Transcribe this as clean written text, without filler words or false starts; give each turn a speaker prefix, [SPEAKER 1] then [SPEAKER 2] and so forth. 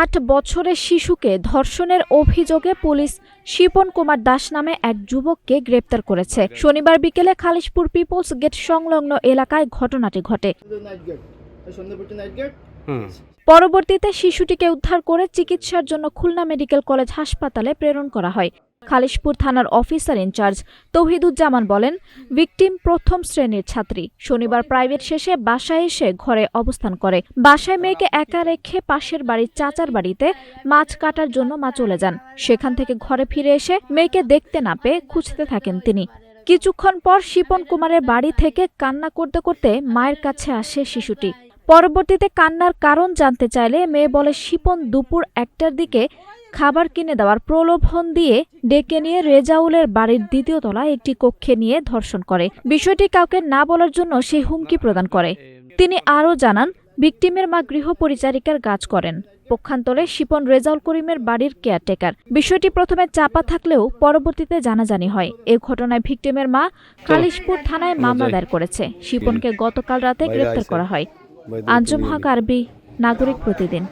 [SPEAKER 1] 8 বছরের শিশুকে ধর্ষণের অভিযোগে পুলিশ শিপন কুমার দাস নামে এক যুবককে গ্রেপ্তার করেছে। শনিবার বিকেলে খালিশপুর পিপলস গেট সংলগ্ন এলাকায় ঘটনাটি ঘটে। পরবর্তীতে শিশুটিকে উদ্ধার করে চিকিৎসার জন্য খুলনা মেডিকেল কলেজ হাসপাতালে প্রেরণ করা হয়। খালিশপুর থানার অফিসার ইনচার্জ তৌহিদুজ্জামান বলেন, ভিকটিম প্রথম শ্রেণীর ছাত্রী। শনিবার প্রাইভেট শেষে বাসায় এসে ঘরে অবস্থান করে। বাসায় মেয়েকে একা রেখে পাশের বাড়ির চাচার বাড়িতে মাছ কাটার জন্য মা চলে যান। সেখান থেকে ঘরে ফিরে এসে মেয়েকে দেখতে না পেয়ে খুঁজতে থাকেন তিনি। কিছুক্ষণ পর শিপন কুমারের বাড়ি থেকে কান্না করতে করতে মায়ের কাছে আসে শিশুটি। পরবর্তীতে কান্নার কারণ জানতে চাইলে মেয়ে বলে, শিপন দুপুর 1টার দিকে খাবার কিনে দেওয়ার প্রলোভন দিয়ে ডেকে নিয়ে রেজাউলের বাড়ির 2য় তলায় একটি কক্ষে নিয়ে ধর্ষণ করে। বিষয়টি কাউকে না বলার জন্য সে হুমকি প্রদান করে। তিনি আরও জানান, ভিকটিমের মা গৃহ পরিচারিকার কাজ করেন। পক্ষান্তরে শিপন রেজাউল করিমের বাড়ির কেয়ারটেকার। বিষয়টি প্রথমে চাপা থাকলেও পরবর্তীতে জানাজানি হয়। এ ঘটনায় ভিকটিমের মা খালিশপুর থানায় মামলা দায়ের করেছে। শিপনকে গতকাল রাতে গ্রেপ্তার করা হয়। আঞ্জুম হক আরবি, নাগরিক প্রতিদিন।